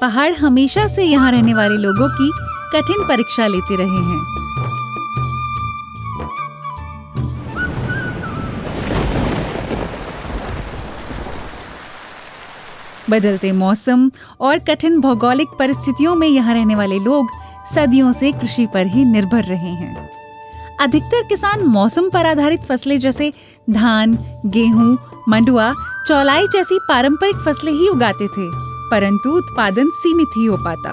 पहाड़ हमेशा से यहाँ रहने वाले लोगों की कठिन परीक्षा लेते रहे हैं। बदलते मौसम और कठिन भौगोलिक परिस्थितियों में यहाँ रहने वाले लोग सदियों से कृषि पर ही निर्भर रहे हैं। अधिकतर किसान मौसम पर आधारित फसलें जैसे धान, गेहूं, मंडुआ, चौलाई जैसी पारंपरिक फसलें ही उगाते थे, परंतु उत्पादन सीमित ही हो पाता।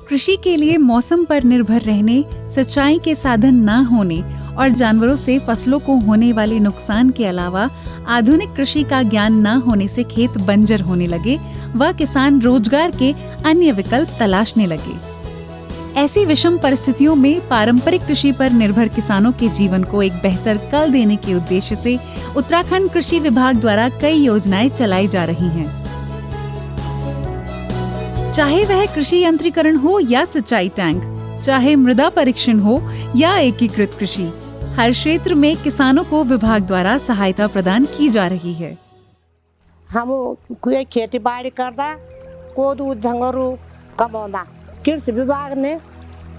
कृषि के लिए मौसम पर निर्भर रहने, सिंचाई के साधन न होने और जानवरों से फसलों को होने वाले नुकसान के अलावा आधुनिक कृषि का ज्ञान न होने से खेत बंजर होने लगे व किसान रोजगार के अन्य विकल्प तलाशने लगे। ऐसी विषम परिस्थितियों में पारंपरिक कृषि पर निर्भर किसानों के जीवन को एक बेहतर कल देने के उद्देश्य से उत्तराखंड कृषि विभाग द्वारा कई योजनाएं चलाई जा रही हैं। चाहे वह कृषि यंत्रीकरण हो या सिंचाई टैंक, चाहे मृदा परीक्षण हो या एकीकृत कृषि, हर क्षेत्र में किसानों को विभाग द्वारा सहायता प्रदान की जा रही है। हम कोई खेती बाड़ी करता, कोदू झंगरू कमाना, कृषि विभाग ने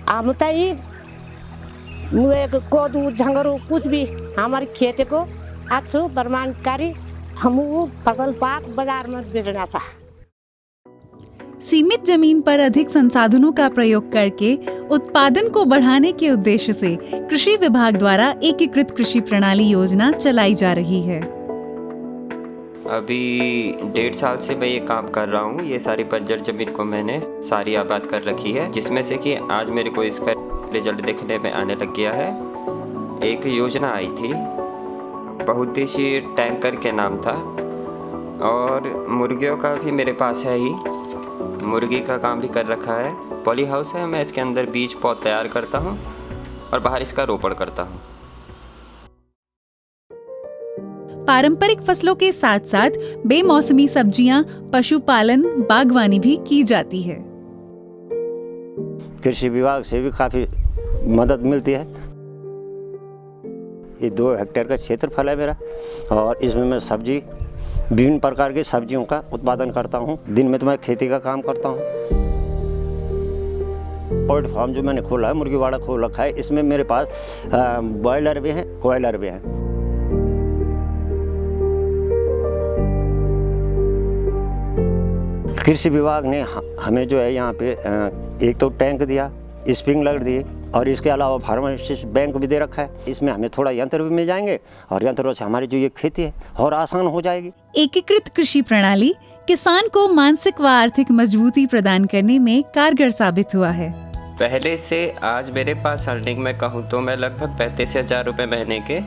आमताई कोदू झंगरू कुछ भी हमारी खेती को अच्छो प्रमाणकारी हम फसल पाक बाजार में बेचना था। सीमित जमीन पर अधिक संसाधनों का प्रयोग करके उत्पादन को बढ़ाने के उद्देश्य से कृषि विभाग द्वारा एकीकृत कृषि प्रणाली योजना चलाई जा रही है। अभी 1.5 साल से मैं ये काम कर रहा हूँ। ये सारी बंजर जमीन को मैंने सारी आबाद कर रखी है, जिसमें से कि आज मेरे को इसका रिजल्ट देखने में आने लग गया है। एक योजना आई थी, बहुउद्देशीय टैंकर के नाम था, और मुर्गियों का भी मेरे पास है ही, मुर्गी का काम भी कर रखा है। पॉली हाउस है, मैं इसके अंदर बीज पौध तैयार करता हूँ और बाहर इसका रोपण करता हूँ। पारंपरिक फसलों के साथ साथ बेमौसमी सब्जियां, पशुपालन, बागवानी भी की जाती है। कृषि विभाग से भी काफी मदद मिलती है। ये 2 हेक्टेयर का क्षेत्रफल है मेरा, और इसमें मैं सब्जी, विभिन्न प्रकार की सब्जियों का उत्पादन करता हूँ। दिन में तो मैं खेती का काम करता हूँ। पोल्ट्री फार्म जो मैंने खोला है, मुर्गीवाड़ा खोल रखा है, इसमें मेरे पास बॉयलर भी हैं, कॉयलर भी हैं। कृषि विभाग ने हमें जो है यहाँ पे एक तो टैंक दिया, स्प्रिंकलर दिए, और इसके अलावा फार्मासिस्ट बैंक भी दे रखा है। इसमें हमें थोड़ा यंत्र भी मिल जाएंगे और यंत्रों से हमारी जो ये खेती है और आसान हो जाएगी। एकीकृत कृषि प्रणाली किसान को मानसिक व आर्थिक मजबूती प्रदान करने में कारगर साबित हुआ है। पहले से आज मेरे पास अर्निंग में कहूँ तो मैं लगभग 35,000 रुपये महीने के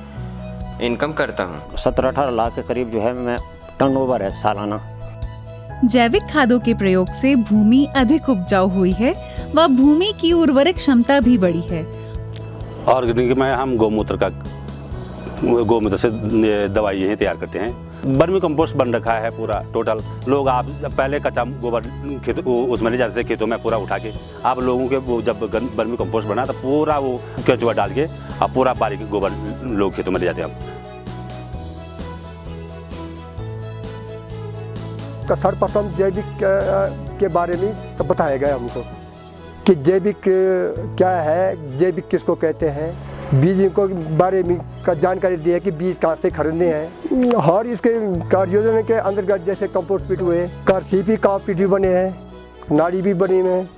इनकम करता हूँ। 17-18 लाख के करीब जो है मैं टर्नओवर है सालाना। जैविक खादों के प्रयोग से भूमि अधिक उपजाऊ हुई है व भूमि की उर्वरक क्षमता भी बढ़ी है। ऑर्गेनिक में हम गौमूत्र से दवाइयाँ तैयार करते हैं। बर्मी कंपोस्ट बन रखा है पूरा टोटल। लोग आप पहले कच्चा गोबर उसमें ले जाते थे खेतों में पूरा उठा के, आप लोगों के वो जब बर्मी कंपोस्ट बना तो पूरा वो केंचुआ डाल के अब पूरा बारीक गोबर लोग खेतों में ले जाते हैं। तो सर्वप्रथम जैविक के बारे में तो बताया गया हमको कि जैविक क्या है, जैविक किसको कहते हैं, बीज को बारे में का जानकारी दी है कि बीज कहाँ से खरीदने हैं। और इसके कार्य योजना के अंतर्गत जैसे कंपोस्ट पिट हुए, सीपी का पिट भी बने हैं, नाड़ी भी बनी हैं।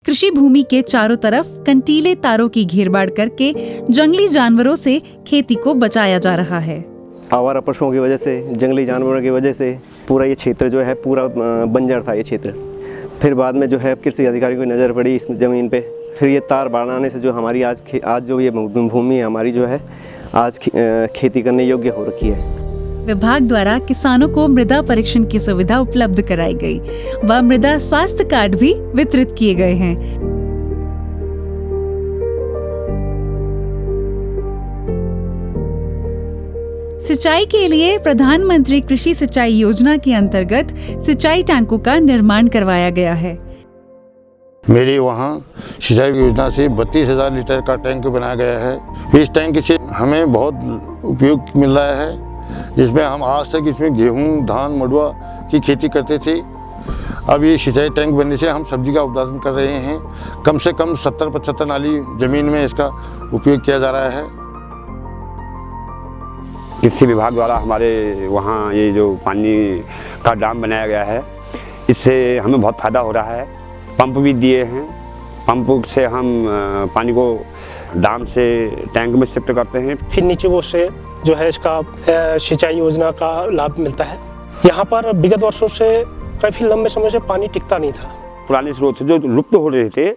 कृषि भूमि के चारों तरफ कंटीले तारों की घेरबाड़ करके जंगली जानवरों से खेती को बचाया जा रहा है। आवारा पशुओं की वजह से, जंगली जानवरों की वजह से पूरा ये क्षेत्र जो है पूरा बंजर था ये क्षेत्र। फिर बाद में जो है कृषि अधिकारियों की नज़र पड़ी इस ज़मीन पे, फिर ये तार बनाने से जो हमारी आज जो ये भूमि हमारी जो है आज खेती करने योग्य हो रखी है। विभाग द्वारा किसानों को मृदा परीक्षण की सुविधा उपलब्ध कराई गई व मृदा स्वास्थ्य कार्ड भी वितरित किए गए हैं। सिंचाई के लिए प्रधानमंत्री कृषि सिंचाई योजना के अंतर्गत सिंचाई टैंकों का निर्माण करवाया गया है। मेरी वहाँ सिंचाई योजना से 32,000 लीटर का टैंक बनाया गया है। इस टैंक से हमें बहुत उपयोग मिल रहा है। इसमें हम आज तक इसमें गेहूं, धान, मडुआ की खेती करते थे। अब ये सिंचाई टैंक बनने से हम सब्जी का उत्पादन कर रहे हैं। कम से कम 70-75 नाली ज़मीन में इसका उपयोग किया जा रहा है। कृषि विभाग द्वारा हमारे वहाँ ये जो पानी का डैम बनाया गया है, इससे हमें बहुत फ़ायदा हो रहा है। पंप भी दिए हैं, पंप से हम पानी को डैम से टैंक में शिफ्ट करते हैं। फिर नीचे से जो है इसका सिंचाई योजना का लाभ मिलता है। यहाँ पर विगत वर्षों से काफ़ी लंबे समय से पानी टिकता नहीं था। पुराने स्रोत जो लुप्त हो रहे थे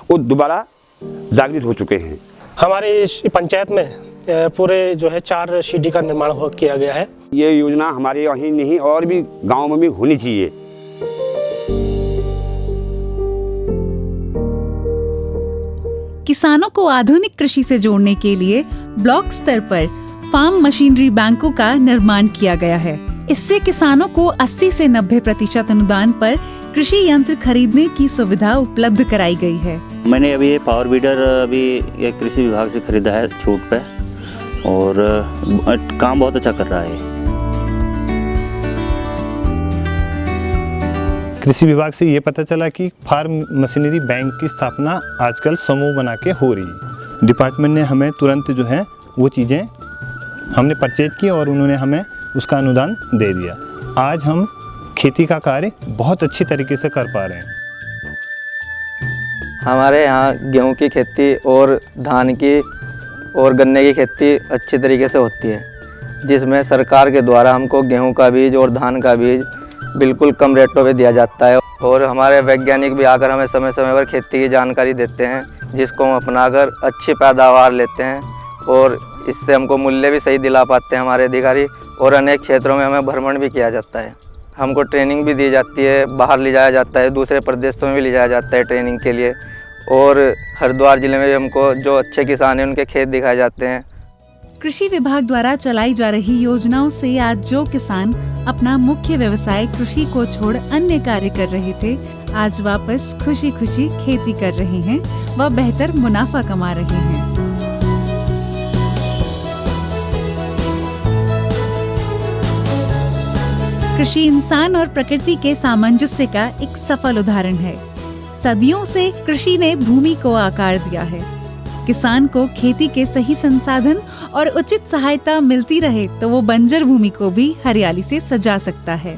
वो दोबारा जागृत हो चुके हैं। हमारे इस पंचायत में पूरे जो है 4 सीडी का निर्माण किया गया है। ये योजना हमारे यहीं नहीं और भी गाँव में भी होनी चाहिए। किसानों को आधुनिक कृषि से जोड़ने के लिए ब्लॉक स्तर पर फार्म मशीनरी बैंकों का निर्माण किया गया है। इससे किसानों को 80 से 90% अनुदान पर कृषि यंत्र खरीदने की सुविधा उपलब्ध कराई गई है। मैंने अभी ये पावर वीडर ये कृषि विभाग से खरीदा है छूट पे, और काम बहुत अच्छा कर रहा है। कृषि विभाग से ये पता चला कि फार्म मशीनरी बैंक की स्थापना आजकल समूह बना के हो रही है। डिपार्टमेंट ने हमें तुरंत जो है वो चीज़ें हमने परचेज की और उन्होंने हमें उसका अनुदान दे दिया। आज हम खेती का कार्य बहुत अच्छी तरीके से कर पा रहे हैं। हमारे यहाँ गेहूं की खेती और धान की और गन्ने की खेती अच्छी तरीके से होती है, जिसमें सरकार के द्वारा हमको गेहूं का बीज और धान का बीज बिल्कुल कम रेटों पे दिया जाता है। और हमारे वैज्ञानिक भी आकर हमें समय समय पर खेती की जानकारी देते हैं, जिसको हम अपनाकर अच्छी पैदावार लेते हैं और इससे हमको मूल्य भी सही दिला पाते हैं हमारे अधिकारी। और अनेक क्षेत्रों में हमें भ्रमण भी किया जाता है, हमको ट्रेनिंग भी दी जाती है, बाहर ले जाया जाता है, दूसरे प्रदेशों में भी ले जाया जाता है ट्रेनिंग के लिए। और हरिद्वार जिले में भी हमको जो अच्छे किसान हैं उनके खेत दिखाए जाते हैं। कृषि विभाग द्वारा चलाई जा रही योजनाओं से आज जो किसान अपना मुख्य व्यवसाय कृषि को छोड़ अन्य कार्य कर रहे थे, आज वापस खुशी खुशी खेती कर रहे हैं व बेहतर मुनाफा कमा रहे हैं। कृषि इंसान और प्रकृति के सामंजस्य का एक सफल उदाहरण है। सदियों से कृषि ने भूमि को आकार दिया है। किसान को खेती के सही संसाधन और उचित सहायता मिलती रहे तो वो बंजर भूमि को भी हरियाली से सजा सकता है।